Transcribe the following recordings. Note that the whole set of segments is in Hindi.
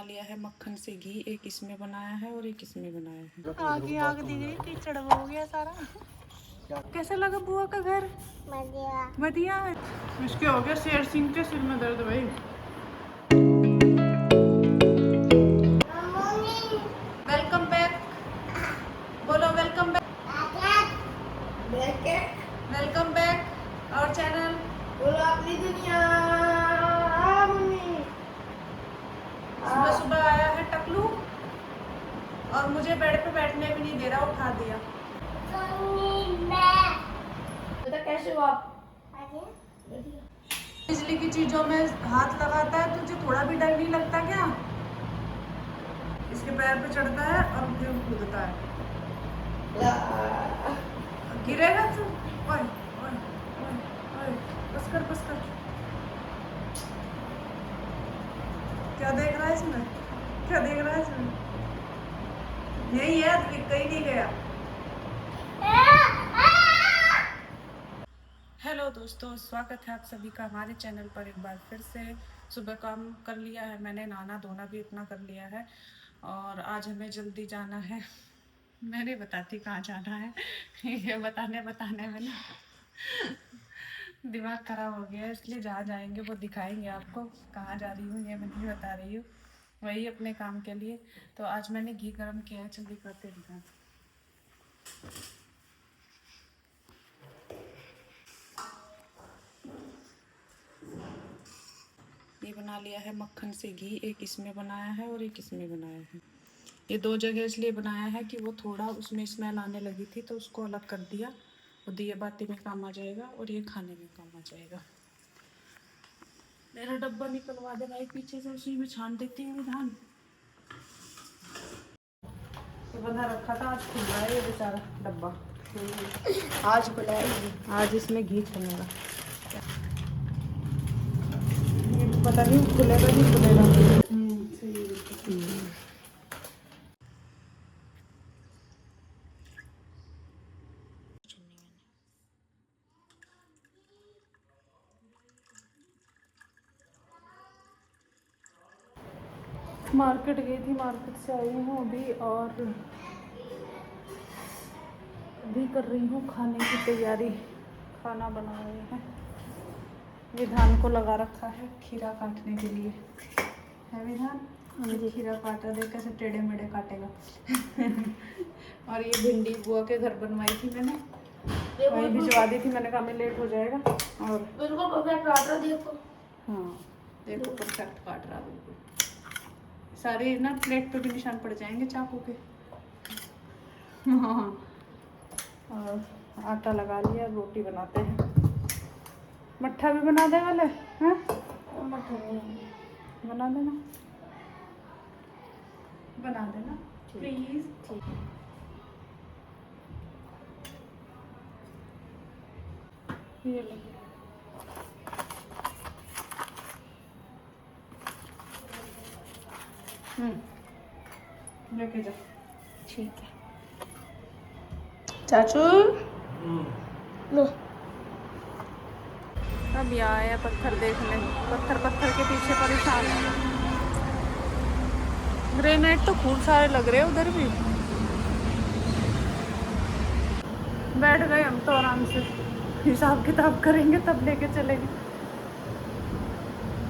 लिया है मक्खन से घी, एक इसमें बनाया है और एक इसमें बनाया है। आग दी गई, कीचड़ हो गया सारा। कैसा लगा बुआ का घर? बढ़िया बढ़िया। इसके हो गया शेर सिंह के सिर में दर्द भाई। वेलकम बैक, बोलो वेलकम बैक। वेलकम बैक और चैनल बोलो अपनी दुनिया। सुबह सुबह आया है टकलू और मुझे बेड पे बैठने भी नहीं दे रहा, उठा दिया। बता कैसे हो आप? बिजली की चीजों में हाथ लगाता है, तुझे थोड़ा भी डर नहीं लगता क्या? इसके पैर पे चढ़ता है और फिर कूदता है। गिरेगा तू। ओए ओए ओए ओए, बस कर बस कर। क्या देख रहा है इसमें? क्या देख रहा है इसमें? यही है, कहीं नहीं गया। हेलो दोस्तों, स्वागत है आप सभी का हमारे चैनल पर एक बार फिर से। सुबह काम कर लिया है मैंने, नहाना धोना भी इतना कर लिया है और आज हमें जल्दी जाना है। मैं नहीं बताती कहाँ जाना है। ये बताने में ना दिमाग खराब हो गया है, इसलिए जहाँ जाएंगे वो दिखाएंगे आपको। कहाँ जा रही हूँ ये मैं नहीं बता रही हूँ, वही अपने काम के लिए। तो आज मैंने घी गर्म किया है, जल्दी करते हैं। ये बना लिया है मक्खन से घी, एक इसमें बनाया है और एक इसमें बनाया है। ये दो जगह इसलिए बनाया है कि वो थोड़ा उसमें स्मेल आने लगी थी तो उसको अलग कर दिया। वो दिए बाती में काम आ जाएगा और ये खाने में काम आ जाएगा। मेरा डब्बा निकलवा दे भाई पीछे से, उसी में छान देती हूँ धान। तो बंधा रखा था, आज खुल रहा है ये बेचारा डब्बा। आज खुला है, आज इसमें घी छनेगा। पता नहीं खुलेगा नहीं खुलेगा। मार्केट गई थी, मार्केट से आई हूँ अभी और अभी कर रही हूँ खाने की तैयारी। खाना बना रही है। विधान को लगा रखा है खीरा काटने के लिए। है विधान? मुझे खीरा काटा, देख कैसे टेढ़े मेढ़े काटेगा। और ये भिंडी बुआ के घर बनवाई थी मैंने, वही भिजवा दी थी। मैंने कहा मैं लेट हो जाएगा और बिल्कुल परफेक्ट काट रहा, देखो। हाँ देखो परफेक्ट काट रहा बिल्कुल। सारे ना प्लेट पे भी निशान पड़ जाएंगे चाकू के। हाँ, और आटा लगा लिया, रोटी बनाते हैं। मट्ठा भी बना दे वाले हैं? मट्ठा बना देना, बना देना प्लीज। ठीक ये ले लेके जा। ठीक है चाचू। लो अब आया है पत्थर देखने, पत्थर के पीछे परेशान है। ग्रेनाइट तो खूब सारे लग रहे हैं उधर भी। बैठ गए हम तो आराम से, हिसाब किताब करेंगे तब लेके चलेंगे।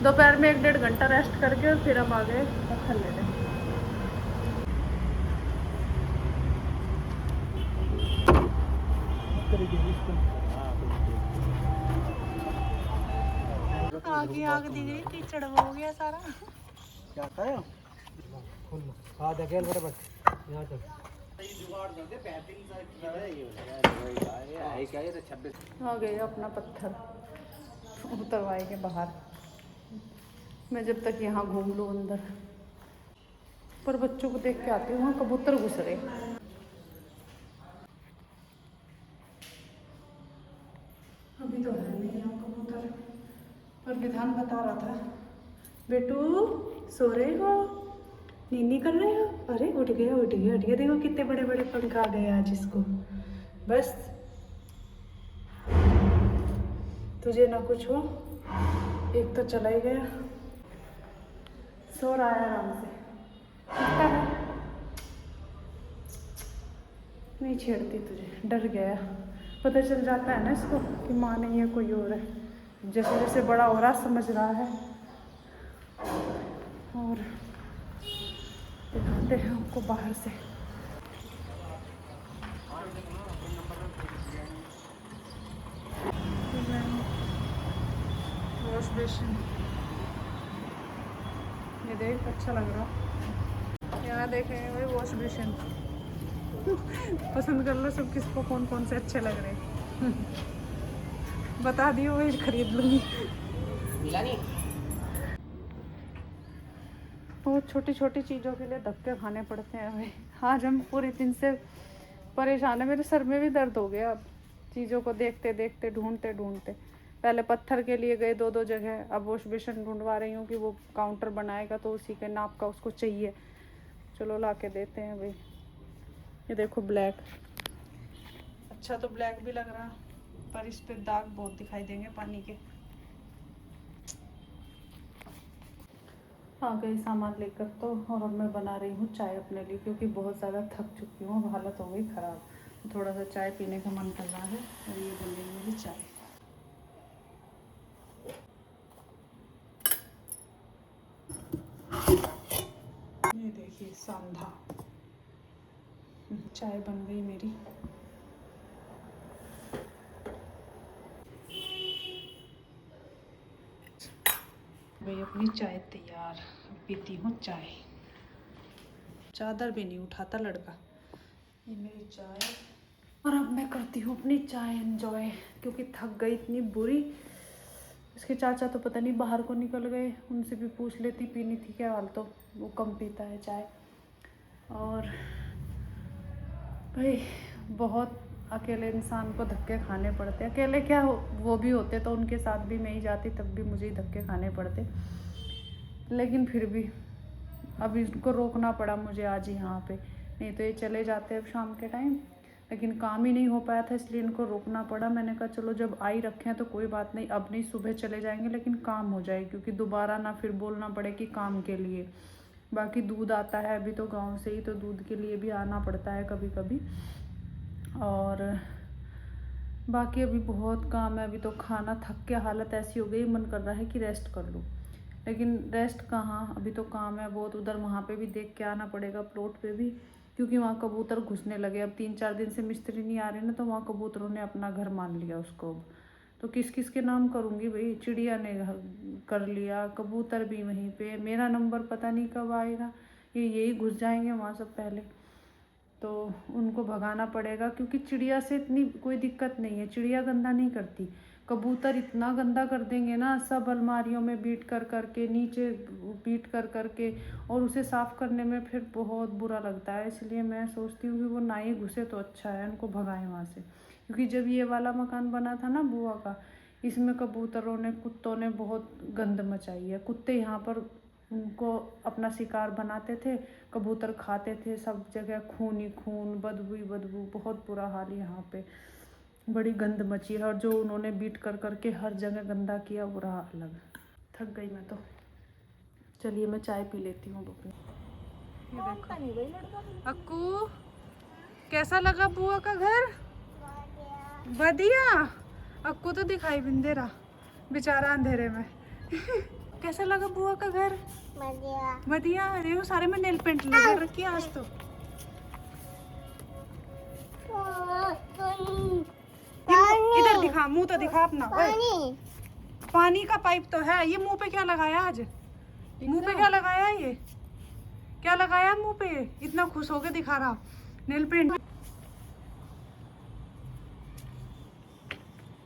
दोपहर में 1-1.5 घंटा रेस्ट करके और फिर हम आ गए पत्थर लेने। आग दी गई, कीचड़ हो गया सारा। क्या करें? हाँ देखिए बराबर यहाँ तक आ गए अपना पत्थर उतरवाएंगे बाहर। मैं जब तक यहाँ घूम लूँ अंदर, पर बच्चों को देख के आती हूँ। वहाँ कबूतर घुस रहे। अभी तो है नहीं यहाँ कबूतर, पर विधान बता रहा था बेटू सो रहे हो, नींद कर रहे हो? अरे उठ गया उठ गया उठ गया, देखो कितने बड़े बड़े पंख आ गए आज इसको। बस तुझे ना कुछ हो, एक तो चला ही गया। सो रहा है आराम से। लगता है नहीं छेड़ती तुझे, डर गया। पता चल जाता है ना इसको कि माँ नहीं है कोई और है। जैसे जैसे बड़ा हो रहा समझ रहा है। और दिखाते हैं हमको बाहर से। वॉश बेसिन ये देख अच्छा लग रहा। यहाँ देखेंगे भाई वॉश बेसिन। पसंद कर लो सब किसको कौन कौन से अच्छे लग रहे हैं। बता दियो वही खरीद लूँगी। मिला नहीं। बहुत छोटी छोटी चीज़ों के लिए धक्के खाने पड़ते हैं भाई। आज हम पूरे दिन से परेशान है। मेरे सर में भी दर्द हो गया अब चीज़ों को देखते देखते ढूंढते ढूंढते। पहले पत्थर के लिए गए 2-2 जगह, अब वॉश बेसिन ढूंढवा रही हूँ कि वो काउंटर बनाएगा तो उसी के नाप का उसको चाहिए। चलो ला के देते हैं भाई। ये देखो ब्लैक, अच्छा तो ब्लैक भी लग रहा पर इस पे दाग बहुत दिखाई देंगे पानी के। आ गई सामान लेकर तो, और अब मैं बना रही हूँ चाय अपने लिए क्योंकि बहुत ज़्यादा थक चुकी हूँ, अब हालत हो गई ख़राब। थोड़ा सा चाय पीने का मन कर रहा है और ये बन रही मेरी चाय। ये देखिए सांधा चाय बन गई मेरी। भाई अपनी चाय तैयार, पीती हूँ चाय। चादर भी नहीं उठाता लड़का। ये मेरी चाय और अब मैं करती हूँ अपनी चाय एंजॉय क्योंकि थक गई इतनी बुरी। इसके चाचा तो पता नहीं बाहर को निकल गए, उनसे भी पूछ लेती पीनी थी क्या हाल, तो वो कम पीता है चाय। और भाई बहुत अकेले इंसान को धक्के खाने पड़ते। अकेले क्या वो भी होते तो उनके साथ भी मैं ही जाती, तब भी मुझे ही धक्के खाने पड़ते। लेकिन फिर भी अब इसको रोकना पड़ा मुझे आज यहाँ पे, नहीं तो ये चले जाते अब शाम के टाइम। लेकिन काम ही नहीं हो पाया था इसलिए इनको रोकना पड़ा। मैंने कहा चलो जब आई रखे हैं तो कोई बात नहीं, अब नहीं सुबह चले जाएंगे लेकिन काम हो जाए क्योंकि दोबारा ना फिर बोलना पड़े कि काम के लिए। बाकी दूध आता है अभी तो गांव से ही, तो दूध के लिए भी आना पड़ता है कभी कभी। और बाकी अभी बहुत काम है। अभी तो खाना थक के हालत ऐसी हो गई, मन कर रहा है कि रेस्ट कर लूँ, लेकिन रेस्ट कहाँ, अभी तो काम है बहुत। उधर वहाँ पे भी देख के आना पड़ेगा प्लॉट पे भी, क्योंकि वहाँ कबूतर घुसने लगे। अब 3-4 दिन से मिस्त्री नहीं आ रहे ना, तो वहाँ कबूतरों ने अपना घर मान लिया उसको। अब तो किस किस के नाम करूँगी भाई। चिड़िया ने कर लिया, कबूतर भी वहीं पे, मेरा नंबर पता नहीं कब आएगा। यही घुस जाएंगे वहाँ सब पहले, तो उनको भगाना पड़ेगा। क्योंकि चिड़िया से इतनी कोई दिक्कत नहीं है, चिड़िया गंदा नहीं करती। कबूतर इतना गंदा कर देंगे ना, सब अलमारियों में बीट कर करके, नीचे बीट कर करके, और उसे साफ़ करने में फिर बहुत बुरा लगता है। इसलिए मैं सोचती हूँ कि वो ना ही घुसे तो अच्छा है, उनको भगाएं वहाँ से। क्योंकि जब ये वाला मकान बना था ना बुआ का, इसमें कबूतरों ने, कुत्तों ने बहुत गंद मचाई है। कुत्ते यहाँ पर उनको अपना शिकार बनाते थे, कबूतर खाते थे, सब जगह खून ही खून, बदबू ही बदबू, बहुत बुरा हाल यहाँ पे, बड़ी गंद मची है। और जो उन्होंने बीट कर करके हर जगह गंदा किया वो रहा अलग। थक गई मैं तो। चलिए मैं चाय पी लेती हूँ अपनी। ये देखो अक्कू, कैसा लगा बुआ का घर? बढ़िया। अक्कू तो दिखाई भी नहीं दे रहा बेचारा अंधेरे में। कैसा लगा बुआ का घर? बढ़िया बढ़िया। अरे वो सारे में नेल पेंट लगा रखी है आज तो। इधर दिखा, मुंह तो दिखा अपना। पानी का पाइप तो है। ये मुंह पे क्या लगाया आज? मुंह पे क्या लगाया? ये क्या लगाया मुंह पे? इतना खुश होके दिखा रहा नेल पेंट।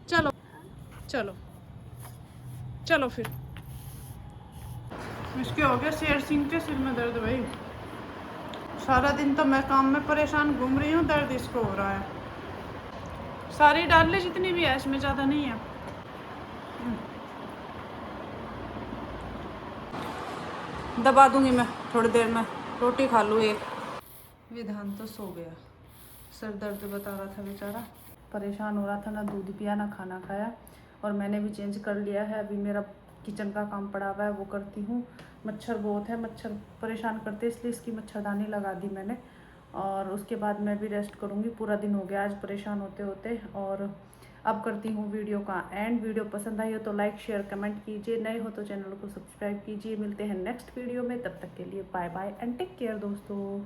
चलो चलो चलो फिर। इसके हो गया शेर सिंह के सिर में दर्द भाई। सारा दिन तो मैं काम में परेशान घूम रही हूँ, दर्द इसको हो रहा है। सारी डाल ले जितनी भी है, इसमें ज़्यादा नहीं है। दबा दूंगी मैं थोड़ी देर में, रोटी खा लूँ एक। विधान तो सो गया, सर दर्द बता रहा था बेचारा, परेशान हो रहा था, ना दूध पिया ना खाना खाया। और मैंने भी चेंज कर लिया है। अभी मेरा किचन का काम पड़ा हुआ है वो करती हूँ। मच्छर बहुत है, मच्छर परेशान करते, इसलिए इसकी मच्छरदानी लगा दी मैंने। और उसके बाद मैं भी रेस्ट करूँगी। पूरा दिन हो गया आज परेशान होते होते। और अब करती हूँ वीडियो का एंड। वीडियो पसंद आई हो तो लाइक शेयर कमेंट कीजिए, नए हो तो चैनल को सब्सक्राइब कीजिए। मिलते हैं नेक्स्ट वीडियो में, तब तक के लिए bye bye and take care दोस्तों।